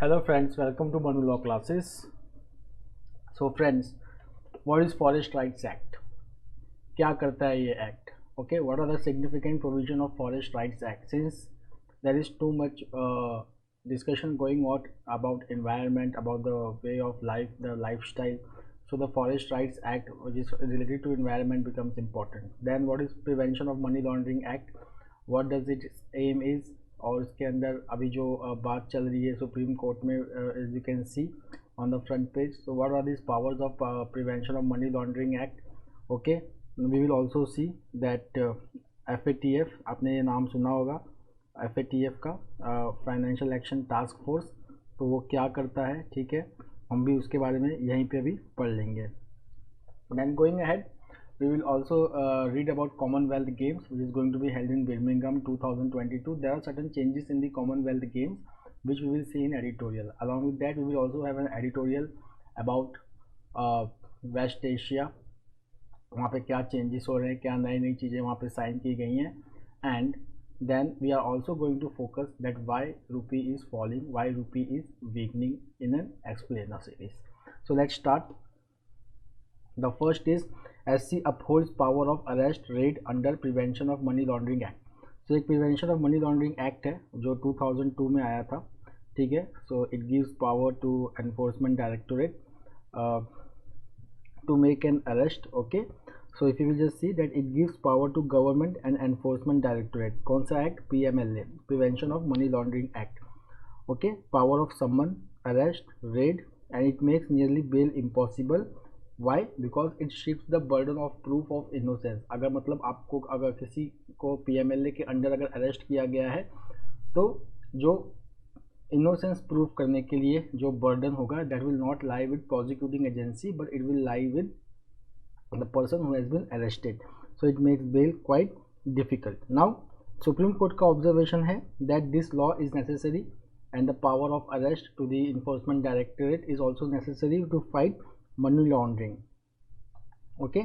Hello friends, welcome to Manu Law classes. So friends, what is Forest Rights Act? क्या करता है ये act? Okay, what are the significant provision of Forest Rights Act? Since there is too much discussion going on about environment, about the way of life, the lifestyle. So the Forest Rights Act, which is related to environment, becomes important. Then what is Prevention of Money Laundering Act? What does its aim is? और इसके अंदर अभी जो बात चल रही है supreme court में, as you can see on the front page. So what are this powers of prevention of money laundering act. Okay, we will also see that FATF, आपने ये नाम सुना होगा FATF का, फाइनेंशियल एक्शन टास्क फोर्स. तो वो क्या करता है, ठीक है, हम भी उसके बारे में यहीं पे भी पढ़ लेंगे. Then going ahead, we will also read about Commonwealth Games, which is going to be held in Birmingham 2022. There are certain changes in the Commonwealth Games which we will see in editorial. Along with that, we will also have an editorial about West Asia. वहाँ पे क्या changes हो रहे हैं, क्या नई नई चीज़ें वहाँ पे साइन की गई हैं. And then we are also going to focus that why rupee is falling, why rupee is weakening in an explainer series. So let's start. The first is SC upholds power of arrest, raid under Prevention of Money Laundering Act. So एक Prevention of Money Laundering Act है जो 2002 में आया था, ठीक है. So it gives power to Enforcement Directorate to make an arrest. Okay, so if you will just see that it gives power to Government and Enforcement Directorate. कौन सा act? PMLA, Prevention of Money Laundering Act. Okay, power of summon, arrest, raid, and it makes nearly bail impossible. Why? Because it shift the burden of proof of innocence. अगर मतलब आपको अगर किसी को PMLA के under अगर arrest किया गया है तो जो इनोसेंस प्रूफ करने के लिए जो बर्डन होगा that will not lie with prosecuting agency but it will lie with the person who has been arrested. So it makes bail quite difficult. Now supreme court का ऑब्जर्वेशन है that this law is necessary and the power of arrest to the enforcement directorate is also necessary to fight money laundering. Okay,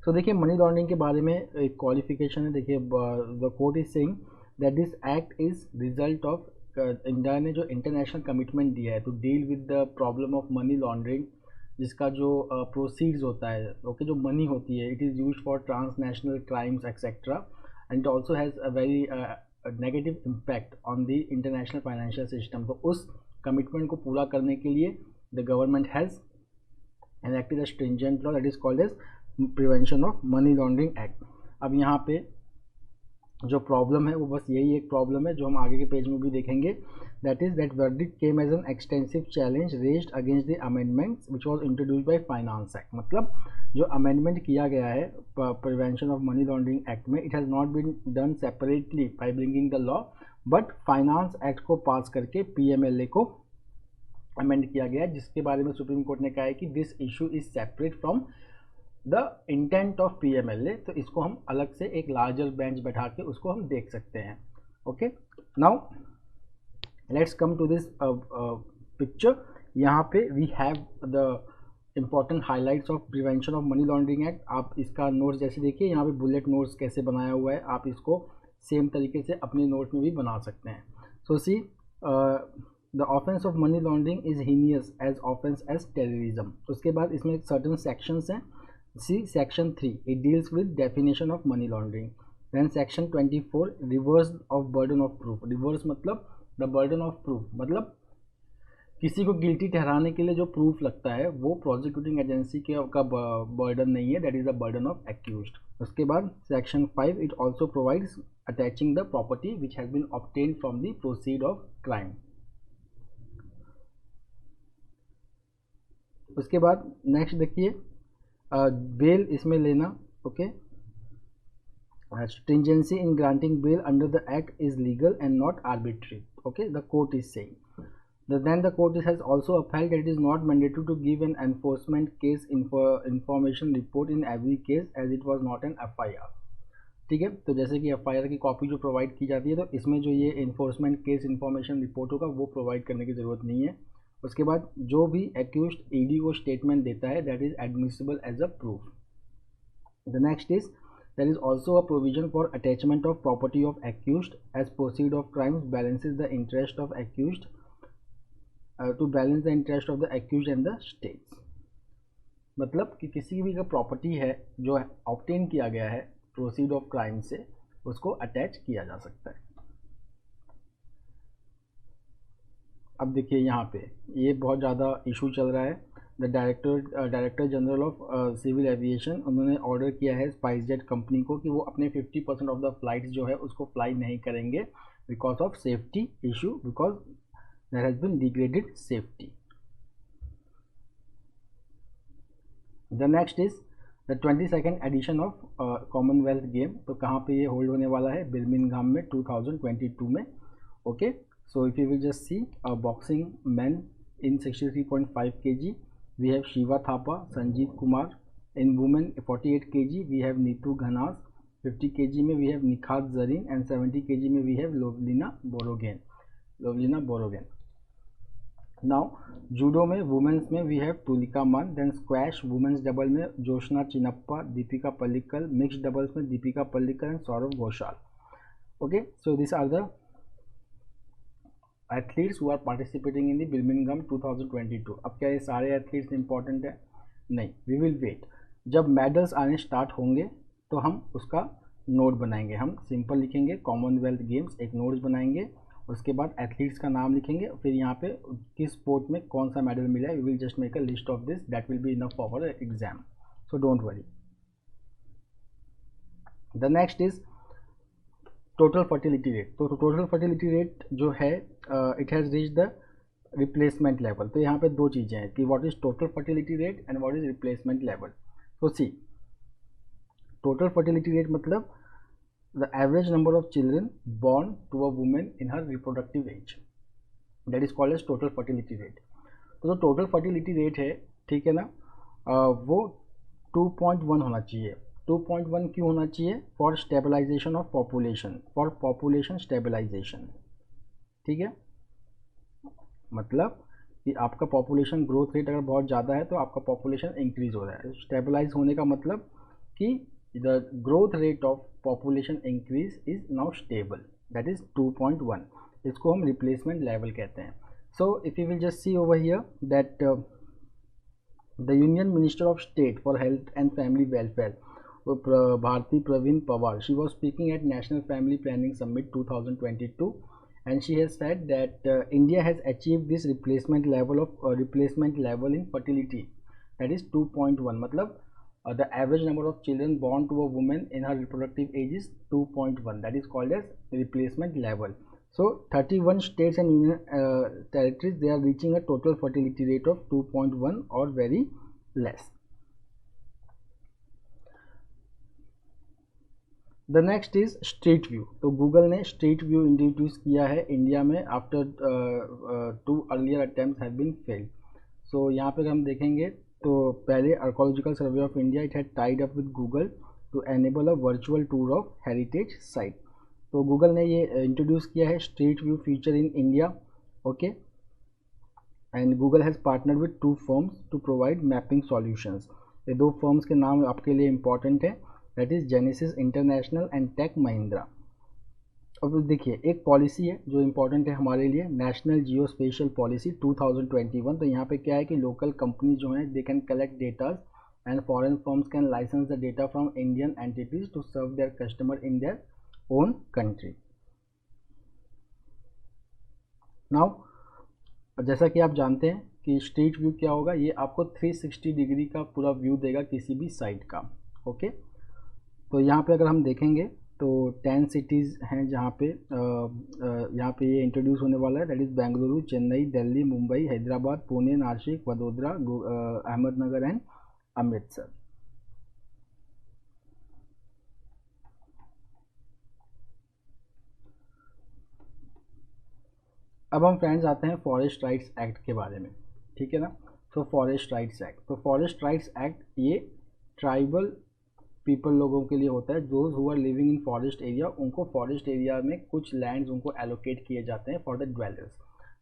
so देखिए money laundering के बारे में एक qualification है. देखिए the court is saying that this act is result of India ने जो international commitment दिया है to deal with the problem of money laundering, जिसका जो प्रोसीड्स होता है, ओके, जो मनी होती है, it is used for transnational crimes etcetera and it also has a very negative impact on the international financial system. तो उस commitment को पूरा करने के लिए the government has enacted a stringent law that is called as Prevention of Money Laundering Act. अब यहाँ पे जो प्रॉब्लम है वो बस यही एक प्रॉब्लम है जो हम आगे के पेज में भी देखेंगे. That is that verdict came as an extensive challenge raised against the amendments which was introduced by Finance Act. मतलब जो अमेंडमेंट किया गया है prevention of money laundering act में, it has not been done separately by bringing the law but finance act को pass करके PMLA को amend किया गया, जिसके बारे में सुप्रीम कोर्ट ने कहा है कि this issue is separate from the intent of PMLA. तो इसको हम अलग से एक लार्जर बेंच बैठा के उसको हम देख सकते हैं. Okay, now let's come to this picture. यहाँ पे we have the important highlights of prevention of money laundering act. आप इसका नोट्स जैसे देखिए, यहाँ पे बुलेट नोट्स कैसे बनाया हुआ है, आप इसको सेम तरीके से अपने नोट में भी बना सकते हैं. सो सी the offense of money laundering is heinous as offense as terrorism. उसके बाद इसमें certain sections हैं. See section 3, it deals with definition of money laundering. Then section 24, reverse of burden of proof. Reverse मतलब the burden of proof, मतलब किसी को guilty ठहराने के लिए जो प्रूफ लगता है वो प्रोसिक्यूटिंग एजेंसी का बर्डन नहीं है, that is the burden of accused. उसके बाद section 5, it also provides attaching the property which has been obtained from the proceed of crime. उसके बाद नेक्स्ट देखिए बेल इसमें लेना. Okay, stringency in granting bail under the act is legal and not arbitrary. Okay, the court is saying. Then the court has also upheld that it is not mandatory to give an enforcement case information report in every case as it was not an FIR. ठीक है, तो जैसे कि FIR की copy जो provide की जाती है तो इसमें जो ये इन्फोर्समेंट केस इन्फॉर्मेशन रिपोर्ट होगा वो प्रोवाइड करने की ज़रूरत नहीं है. उसके बाद जो भी एक्यूज्ड ED को स्टेटमेंट देता है that is admissible as a proof. The next is there is also a provision for attachment of property of accused as proceed of crimes balances the interest of accused to balance the interest of the accuse and the states. मतलब कि किसी भी का property है जो obtain किया गया है प्रोसीड ऑफ क्राइम से, उसको अटैच किया जा सकता है। अब देखिए यहाँ पे ये बहुत ज़्यादा इशू चल रहा है। The director general of civil aviation, उन्होंने ऑर्डर किया है स्पाइसजेट कंपनी को कि वो अपने 50% ऑफ द फ्लाइट्स जो है उसको फ्लाई नहीं करेंगे because of safety issue, because there has been degraded safety. The next is the 22nd edition of Commonwealth game. तो कहाँ पे ये होल्ड होने वाला है? बिर्मिंघम में 2022 में। Okay, so if you will just see boxing men in 63.5 kg we have Shiva Thapa, Sanjeev Kumar. In women 48 kg we have Neetu Ghanas, 50 kg में we have Nikhat Zareen and 70 kg में we have Lovlina Borogan. Now judo में women's में we have Tulika Man, then squash women's double में Joshna Chinappa, Deepika Pallikal, mixed doubles में Deepika Pallikal and Saurav Ghoshal. Okay, so these are the athletes who are participating in the Birmingham 2022। अब क्या ये सारे athletes important है? नहीं, we will wait. जब medals आने स्टार्ट होंगे तो हम उसका नोट बनाएंगे। हम सिंपल लिखेंगे कॉमनवेल्थ गेम्स, एक नोट्स बनाएंगे, उसके बाद एथलीट्स का नाम लिखेंगे, फिर यहाँ पे किस स्पोर्ट में कौन सा मेडल मिला है। We will just make a list of this, that will be enough for our exam, so don't worry. The next is total fertility rate. तो टोटल फर्टिलिटी रेट जो है it has reach the replacement level. तो यहाँ पे दो चीज़ें हैं कि what is total fertility rate and what is replacement level. तो सी, टोटल फर्टिलिटी रेट मतलब the average number of children born to a women in her reproductive age, that is called as total fertility rate. तो जो total fertility rate है, ठीक है ना, वो 2.1 होना चाहिए। 2.1 क्यों होना चाहिए? For stabilisation of population, for population stabilisation. ठीक है, मतलब कि आपका पॉपुलेशन ग्रोथ रेट अगर बहुत ज़्यादा है तो आपका पॉपुलेशन इंक्रीज हो रहा है। स्टेबलाइज होने का मतलब कि the growth rate of population increase is now stable, that is 2.1। इसको हम रिप्लेसमेंट लेवल कहते हैं। सो if you will just C over here that the union minister of state for health and family welfare, Bharti Praveen Pawar, she was speaking at National Family Planning Summit 2022, and she has said that India has achieved this replacement level in fertility, that is 2.1. मतलब the average number of children born to a woman in her reproductive age is 2.1, that is called as replacement level. So 31 states and union territories, they are reaching a total fertility rate of 2.1 or very less. The next is street view. तो Google ने street view introduce किया है India में after 2 earlier attempts have been failed. So यहाँ पर हम देखेंगे तो पहले archaeological survey of India it had tied up with Google to enable a virtual tour of heritage site. तो गूगल ने ये इंट्रोड्यूस किया है street view feature in India. Okay, and Google has partnered with 2 firms to provide mapping solutions. ये 2 firms के नाम आपके लिए इंपॉर्टेंट है, that is Genesis International and Tech Mahindra. अब देखिए एक पॉलिसी है जो इम्पोर्टेंट है हमारे लिए, नेशनल जियो स्पेशियल पॉलिसी 2021। तो यहाँ पे क्या है कि लोकल कंपनी जो हैं they can collect datas and foreign firms can license the data from Indian entities to serve their customer in their own country. Now जैसा कि आप जानते हैं कि स्ट्रीट व्यू क्या होगा, ये आपको 360 डिग्री का पूरा व्यू देगा किसी भी साइट का। ओके, तो यहाँ पे अगर हम देखेंगे तो 10 सिटीज़ हैं जहाँ पे यहाँ पे ये इंट्रोड्यूस होने वाला है, that is Bengaluru, Chennai, Delhi, Mumbai, Hyderabad, Pune, Nashik, Vadodara, Ahmednagar and Amritsar. अब हम फ्रेंड्स आते हैं फॉरेस्ट राइट्स एक्ट के बारे में, ठीक है ना। तो फॉरेस्ट राइट्स एक्ट, तो फॉरेस्ट राइट्स एक्ट ये ट्राइबल पीपल लोगों के लिए होता है, those who are living in forest area, उनको फॉरेस्ट एरिया में कुछ लैंड्स उनको एलोकेट किए जाते हैं for the dwellers,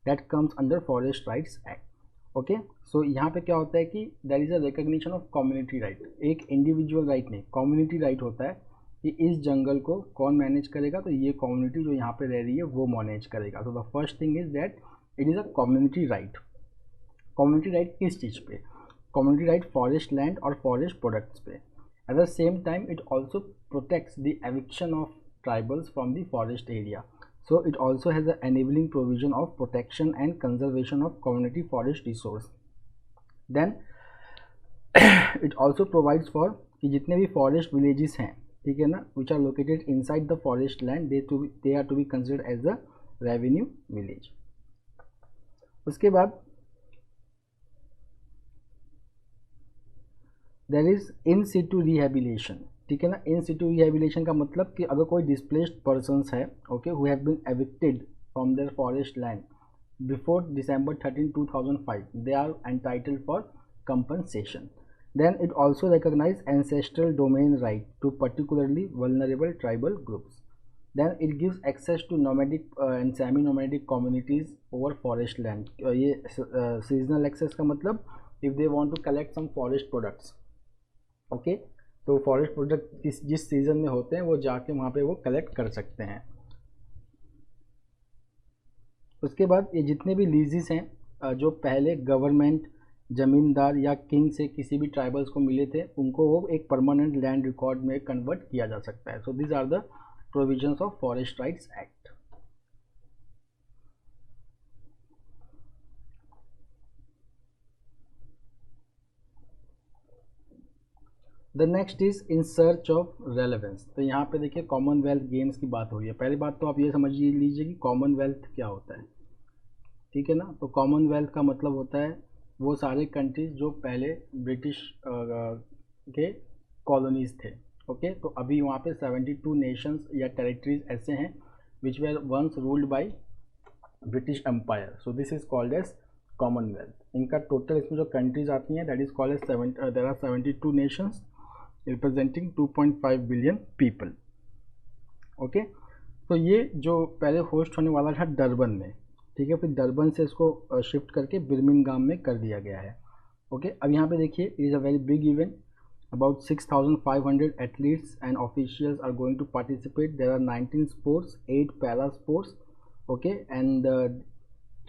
that comes under forest rights act. Okay, so यहाँ पे क्या होता है कि there is a recognition of community right, एक इंडिविजुअल राइट नहीं, कम्युनिटी राइट होता है कि इस जंगल को कौन मैनेज करेगा, तो ये कम्युनिटी जो यहाँ पे रह रही है वो मैनेज करेगा। तो the first thing is that it is a community right. Community right किस चीज़ पे? कम्युनिटी राइट फॉरेस्ट लैंड और फॉरेस्ट प्रोडक्ट्स पे। At the same time it also protects the eviction of tribals from the forest area. So it also has an enabling provision of protection and conservation of community forest resource. Then it also provides for कि जितने भी forest villages हैं, ठीक है ना, which are located inside the forest land, they are to be considered as a revenue village. उसके बाद there is in situ rehabilitation. ठीक है ना, इन सिटू रिहेबिलिटेशन का मतलब कि अगर कोई डिस्प्लेस्ड पर्सनस है, okay, who have been evicted from their forest land before December 13, 2005, they are entitled for compensation. Then it also recognise ancestral domain right to particularly vulnerable tribal groups. Then it gives access to nomadic and semi nomadic communities over forest land. ये seasonal access का मतलब if they want to collect some forest products, okay, तो forest product जिस season में होते हैं वो जाके वहाँ पे वो कलेक्ट कर सकते हैं. उसके बाद ये जितने भी लीजेस हैं जो पहले गवर्नमेंट, ज़मींदार या किंग से किसी भी ट्राइबल्स को मिले थे, उनको वो एक परमानेंट लैंड रिकॉर्ड में कन्वर्ट किया जा सकता है. So these are the provisions of forest rights act. The next is in search of relevance. तो यहाँ पे देखिए कॉमनवेल्थ गेम्स की बात हो रही है. पहली बात तो आप ये समझ लीजिए कि कॉमनवेल्थ क्या होता है, ठीक है ना. तो कॉमनवेल्थ का मतलब होता है वो सारे कंट्रीज जो पहले ब्रिटिश के कॉलोनीज थे, ओके. तो अभी वहाँ पे 72 नेशंस या टेरिटरीज ऐसे हैं which were once ruled by British empire. So this is called as Commonwealth. इनका टोटल इसमें जो कंट्रीज आती हैं that is called as there are 72 nations representing 2.5 billion people, okay. तो ये जो पहले होस्ट होने वाला था डरबन में, ठीक है, फिर डरबन से इसको शिफ्ट करके बर्मिंघम में कर दिया गया है, ओके. अब यहाँ पे देखिए it is a very big event. About 6,500 athletes and officials are going to participate. There are 19 sports, 8 para sports, okay. And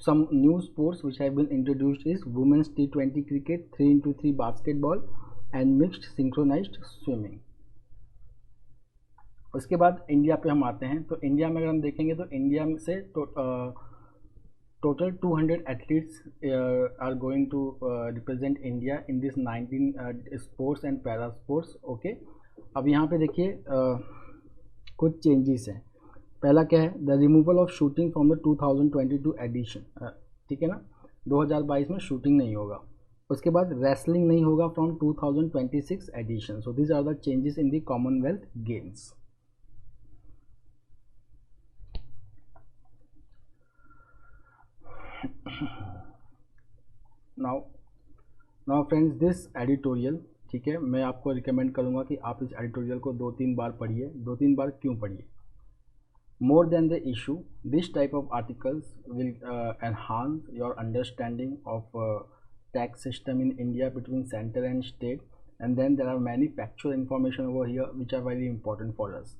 some new sports which have been introduced is women's T20 cricket, 3x3 basketball and mixed synchronized swimming. उसके बाद India पे हम आते हैं. तो India में अगर हम देखेंगे तो इंडिया में से total 200 athletes are going to represent India in this 19 sports and para sports, okay. अब यहाँ पे देखिए कुछ चेंजेस हैं. पहला क्या है, the removal of shooting from the 2022 edition, ठीक है ना, 2022 में शूटिंग नहीं होगा. उसके बाद रेसलिंग नहीं होगा from 2026 edition. So these are the changes in the Commonwealth Games. Now friends this editorial, ठीक है, मैं आपको रिकमेंड करूँगा कि आप इस एडिटोरियल को 2-3 बार पढ़िए. 2-3 बार क्यों पढ़िए? More than the issue, this type of articles will enhance your understanding of tax system in India between center and state, and then there are many factual information over here which are very important for us,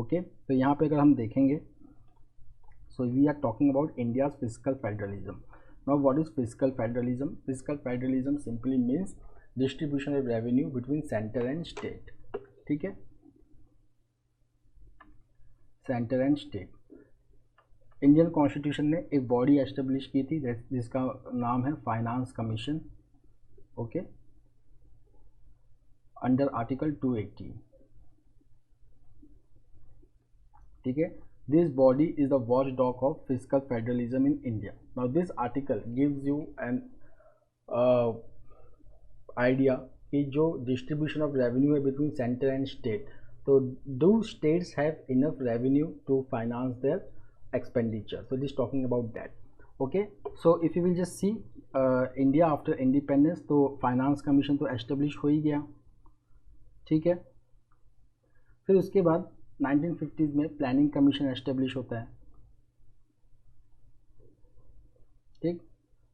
okay. तो यहाँ पे अगर हम देखेंगे, so we are talking about India's fiscal federalism. Now what is fiscal federalism? Fiscal federalism simply means distribution of revenue between center and state, ठीक है, centre and state. Indian constitution ने एक बॉडी एस्टेब्लिश की थी जिसका नाम है finance commission, okay, under article 280, ठीक है. This body is the watch dog of fiscal federalism in India. Now this article gives you an idea कि जो डिस्ट्रीब्यूशन ऑफ रेवेन्यू है between centre and state, so do states have enough revenue to finance their expenditure? So this talking about that, okay. So if you will just see India after independence, तो finance commission तो establish हो ही गया, ठीक है. फिर उसके बाद 1950s में प्लानिंग कमीशन एस्टेब्लिश होता है, ठीक.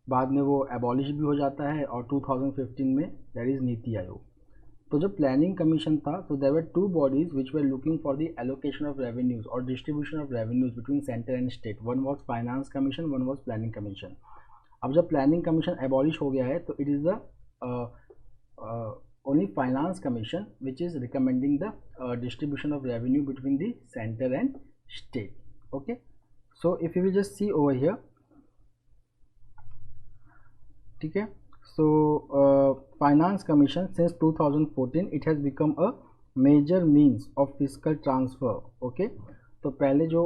बाद में वो एबॉलिश भी हो जाता है और 2015 में दैट इज़ नीति आयोग. तो जो प्लानिंग कमीशन था, तो there were two bodies which were looking for the allocation of revenues और distribution of revenues between centre and state. One was finance commission, one was planning commission. अब जब planning commission abolish हो गया है, तो it is the only finance commission which is recommending the distribution of revenue between the center and state. Okay, so if you will just see over here, okay, so finance commission since 2014 it has become a major means of fiscal transfer. Okay, तो पहले जो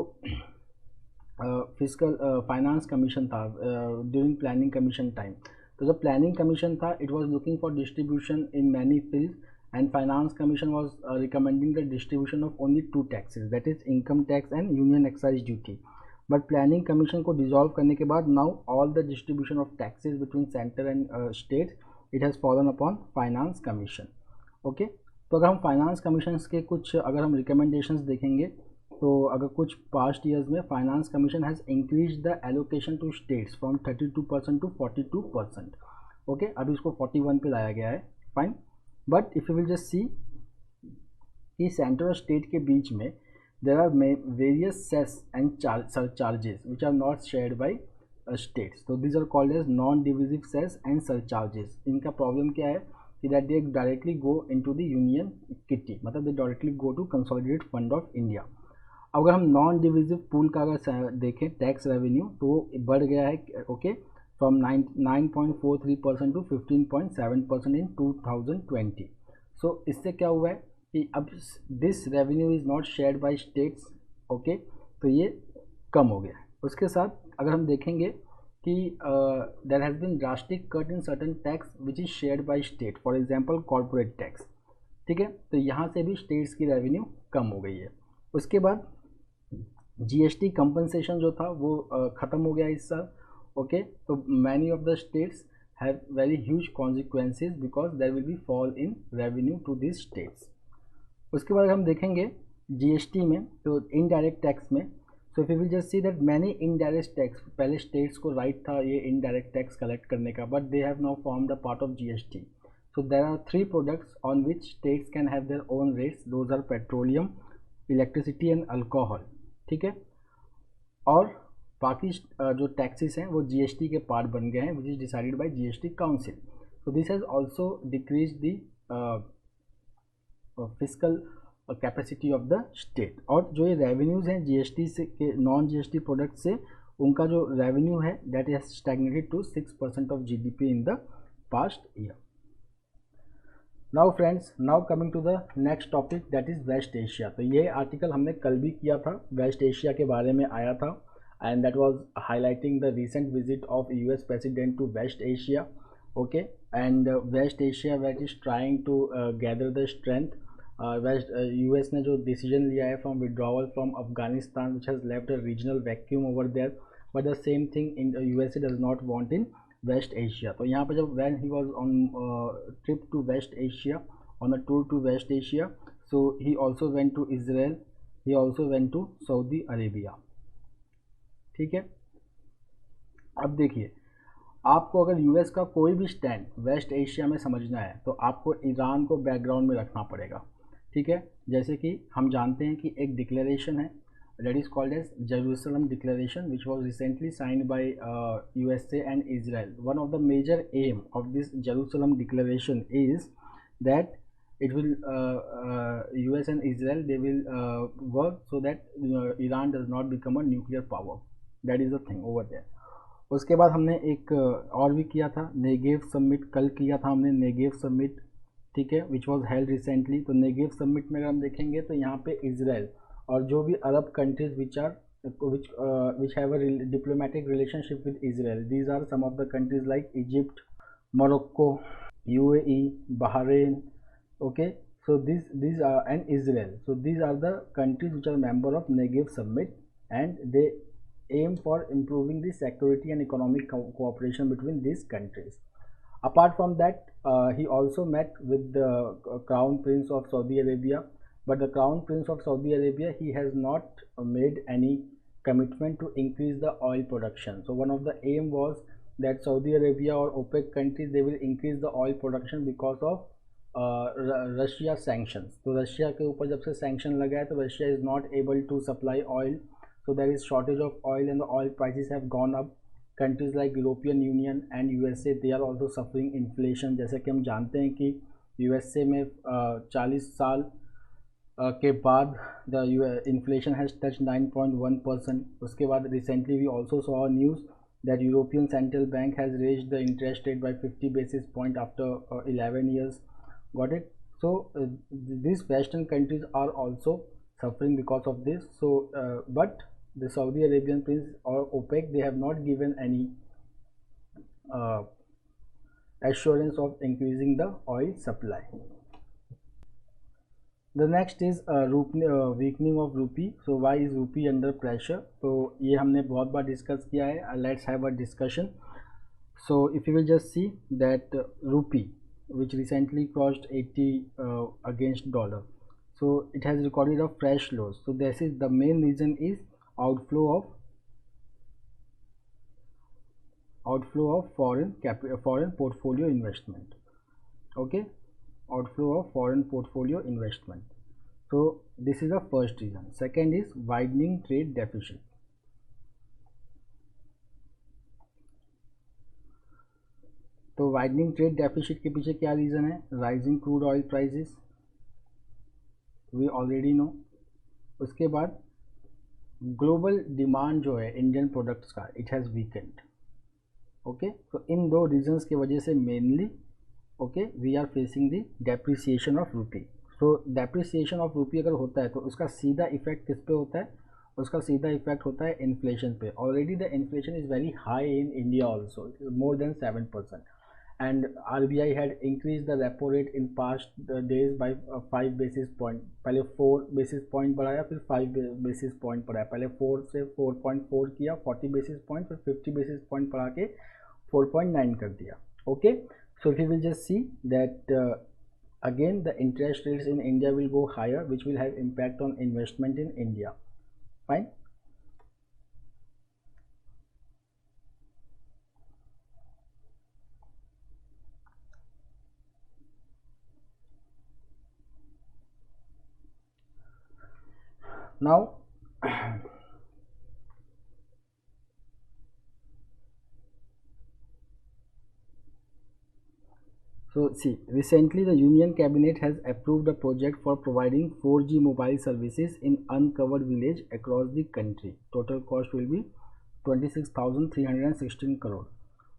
physical finance commission था during planning commission time, तो जब planning commission था it was looking for distribution in many fields and finance commission was recommending the distribution of only two taxes, that is income tax and union excise duty. But planning commission को dissolve करने के बाद now all the distribution of taxes between centre and state it has fallen upon finance commission. Okay, तो अगर हम finance commission के कुछ अगर हम रिकमेंडेशंस देखेंगे, तो अगर कुछ पास्ट ईयर्स में finance commission has increase the allocation to states from 32% to 42%. Okay, अभी इसको 41 पे लाया गया है, fine. But if you will just see कि सेंटर और स्टेट के बीच में there are various cess and surcharges which are not shared by states. तो these are called as non divisive cess and surcharges. इनका प्रॉब्लम क्या है कि that they directly go into the union kitty, मतलब they directly go to consolidated fund of India. अगर हम non divisive pool का अगर देखें टैक्स रेवेन्यू, तो वो बढ़ गया है. ओके, फ्रॉम 9.43% टू 15.7% इन 2020. सो इससे क्या हुआ है कि अब this revenue is not shared by states. Okay, तो ये कम हो गया है. उसके साथ अगर हम देखेंगे कि there has been drastic cut in certain tax which is shared by state, for example corporate tax. ठीक है, तो यहाँ से भी स्टेट्स की रेवेन्यू कम हो गई है. उसके बाद जीएसटी कंपनसेशन जो था वो ख़त्म हो गया इस साल. ओके, तो many of the states have very huge consequences because there will be fall in revenue to this states. उसके बाद हम देखेंगे जीएसटी में, तो इनडायरेक्ट टैक्स में, so if you will just see that many indirect tax, पहले states को right था ये इनडायरेक्ट टैक्स कलेक्ट करने का, but they have now formed a part of GST. So there are 3 products on which states can have their own rates. Those are petroleum, electricity and alcohol. ठीक है, और बाकी जो taxes हैं वो GST के पार्ट बन गए हैं which is decided by GST council. So this has also decrease the physical capacity of the state. और जो ये रेवेन्यूज़ हैं जीएसटी से के नॉन जीएसटी प्रोडक्ट से, उनका जो रेवेन्यू है that has stagnated to 6% of GDP in the past year. Now friends, now coming to the next topic that is West Asia. तो ये आर्टिकल हमने कल भी किया था, वेस्ट एशिया के बारे में आया था, and that was highlighting the recent visit of US president to West Asia. Okay, and West Asia wait is trying to gather the strength. West US ने जो डिसीजन लिया है from withdrawal from Afghanistan which has left a regional vacuum over there, but the same thing in USA does not want in West Asia. तो यहाँ पर जब when he was on trip to West Asia, on a tour to West Asia, so he also went to Israel, he also went to Saudi Arabia. ठीक है, अब देखिए, आपको अगर यूएस का कोई भी स्टैंड वेस्ट एशिया में समझना है तो आपको ईरान को बैकग्राउंड में रखना पड़ेगा. ठीक है, जैसे कि हम जानते हैं कि एक डिक्लेरेशन है that is called as Jerusalem Declaration, which was recently signed by USA and Israel. One of the major aim of this Jerusalem Declaration is that it will US and Israel, they will work so that Iran does not become a nuclear power. That is the thing over there. उसके बाद हमने एक और भी किया था, Negev summit, कल किया था हमने नेगेव समिट. ठीक है, विच वॉज हेल्ड रिसेंटली. तो नेगेव समिट में अगर हम देखेंगे तो यहाँ पे इजराइल और जो भी अरब countries which have a diplomatic relationship with Israel, these are some of the countries like Egypt, Morocco, UAE, Bahrain. Okay, so these are, and Israel, so these are the countries which are member of Negev Summit, and they aim for improving the security and economic cooperation between these countries. Apart from that, he also met with the Crown Prince of Saudi Arabia. But the Crown Prince of Saudi Arabia, he has not made any commitment to increase the oil production. So one of the aim was that Saudi Arabia or OPEC countries, they will increase the oil production because of Russia sanctions, तो Russia के ऊपर जब से sanction लगा है तो Russia is not able to supply oil, so there is shortage of oil and the oil prices have gone up. Countries like European Union and USA, they are also suffering inflation. जैसे कि हम जानते हैं कि USA में 40 साल के बाद द इन्फ्लेशन हैज़ टच 9.1%. उसके बाद recently we also saw news that European Central Bank has raised the interest rate by 50 basis point after 11 years. Got it? So these Western countries are also suffering because of this. So but the Saudi Arabian prince or OPEC, they have not given any uh, assurance of increasing the oil supply. The next is weakening of rupee. So why is rupee under pressure? तो ये हमने बहुत बार discuss किया है. Let's have a discussion. So if you will just see that rupee, which recently crossed 80 against dollar, so it has recorded a fresh lows. So this is the main reason is outflow of foreign portfolio investment. Okay, outflow of foreign portfolio investment. So this is the first reason. Second is widening trade deficit. तो widening trade deficit के पीछे क्या reason है? Rising crude oil prices, we already know. उसके बाद global demand जो है Indian products का, इट हैज़ वीकेंड. ओके, तो इन दो रीजंस की वजह से mainly okay we are facing the depreciation of rupee. So depreciation of रूपी अगर होता है तो उसका सीधा इफेक्ट किस पे होता है? उसका सीधा इफेक्ट होता है इन्फ्लेशन पे. Already the inflation is very high in India also, more than 7%. and RBI had increased the repo rate in past days by 5 basis point. पहले 4 basis point बढ़ाया, फिर 5 basis point बढ़ाया. पहले 4 से 4.4 किया, 40 basis point, फिर 50 basis point बढ़ा के 4.9 कर दिया. Okay, so if you will just see that again the interest rates in India will go higher, which will have impact on investment in India. Fine. Now so see, recently the Union Cabinet has approved a project for providing 4G mobile services in uncovered village across the country. Total cost will be 26,316 crore.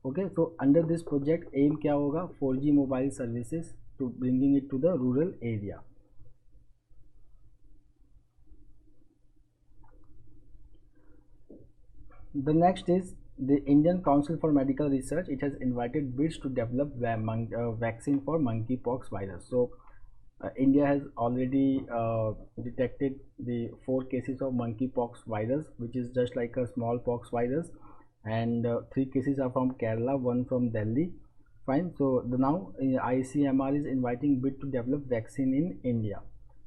Okay, so under this project aim क्या होगा? 4G mobile services to bringing it to the rural area. The next is the Indian Council for Medical Research. It has invited bids to develop vaccine for monkeypox virus. So India has already detected the 4 cases of monkeypox virus, which is just like a smallpox virus, and 3 cases are from Kerala, 1 from Delhi. Fine. So now ICMR is inviting bid to develop vaccine in India.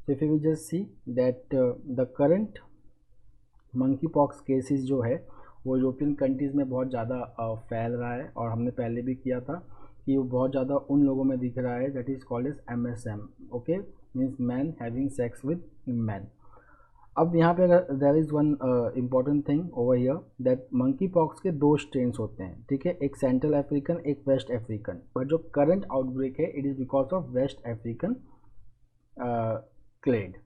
So if you will just see that the current monkeypox cases जो है वो European countries में बहुत ज़्यादा फैल रहा है, और हमने पहले भी किया था कि वो बहुत ज़्यादा उन लोगों में दिख रहा है that is called as MSM. Okay, means man having sex with man. अब यहाँ पे अगर there is one important thing over here that monkey pox के 2 स्ट्रेन्स होते हैं. ठीक है, एक सेंट्रल अफ्रीकन, एक वेस्ट अफ्रीकन. बट जो करंट आउटब्रेक है it is because of west African clade.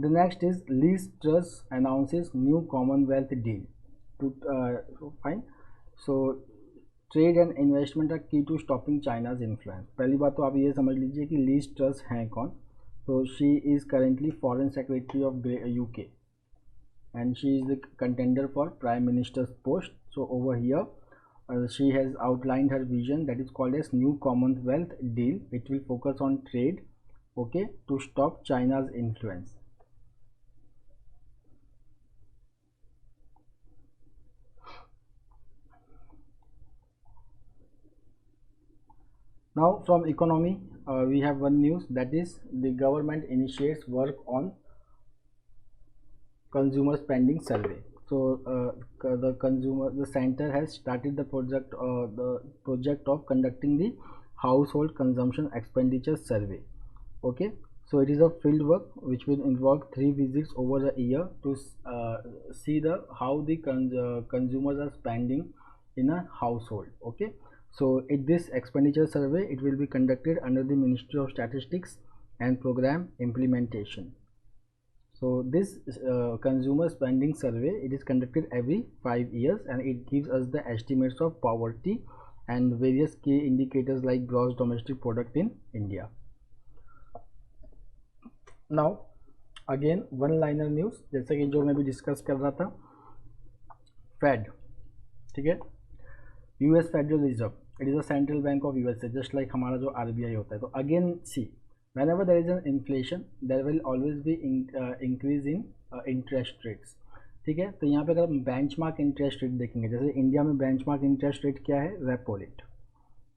The next is Liz Truss announces new Commonwealth deal. Fine. So trade and investment are key to stopping China's influence. पहली बात तो आप ये समझ लीजिए कि Liz Truss हैं कौन. So she is currently Foreign Secretary of UK and she is the contender for Prime Minister's post. So over here she has outlined her vision that is called as New Commonwealth Deal. It will focus on trade, okay, to stop China's influence. Now from economy we have one news, that is the government initiates work on consumer spending survey. the center has started the project of conducting the household consumption expenditure survey. Okay, so it is a field work which will involve 3 visits over a year to see the how the consumers are spending in a household. Okay, so this expenditure survey, it will be conducted under the Ministry of Statistics and Program Implementation. So this consumer spending survey, it is conducted every 5 years, and it gives us the estimates of poverty and various key indicators like gross domestic product in India. Now again one liner news, जैसे कि जो मैं भी discuss कर रहा था, Fed, ठीक है, US Federal Reserve, it is a central bank of USA, just like हमारा जो आरबीआई होता है. तो again see, whenever there is an inflation there will always be increase in interest rates. ठीक है, तो यहाँ पे अगर हम बेंचमार्क इंटरेस्ट रेट देखेंगे, जैसे इंडिया में बेंचमार्क इंटरेस्ट रेट क्या है, repo rate,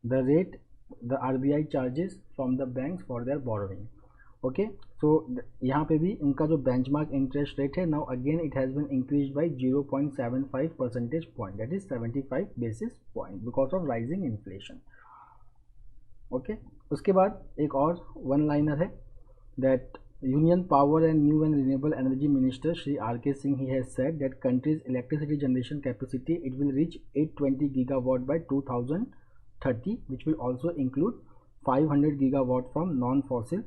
the rate the RBI charges from the banks for their borrowing. Okay, so यहाँ पे भी उनका जो बेंचमार्क इंटरेस्ट रेट है, now again it has been increase by 0.75 percentage point, that is 75 basis point because of rising inflation. Okay, उसके बाद एक और वन लाइनर है, that union power and new and renewable energy minister Shri R K. Singh, he has said that countries electricity generation capacity it will reach 820 gigawatt by 2030, which will also include 500 gigawatt from non-fossil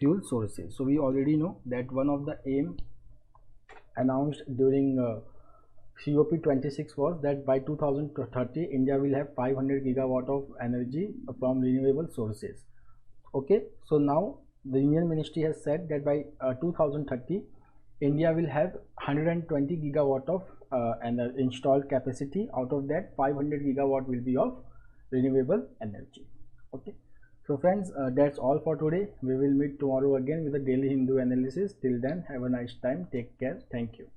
fuel sources. So we already know that one of the aim announced during COP26 was that by 2030 India will have 500 gigawatt of energy from renewable sources. Okay, so now the Union Ministry has said that by 2030 India will have 120 gigawatt of installed capacity. Out of that 500 gigawatt will be of renewable energy. Okay, so friends, that's all for today. We will meet tomorrow again with a daily Hindu analysis. Till then, have a nice time. Take care. Thank you.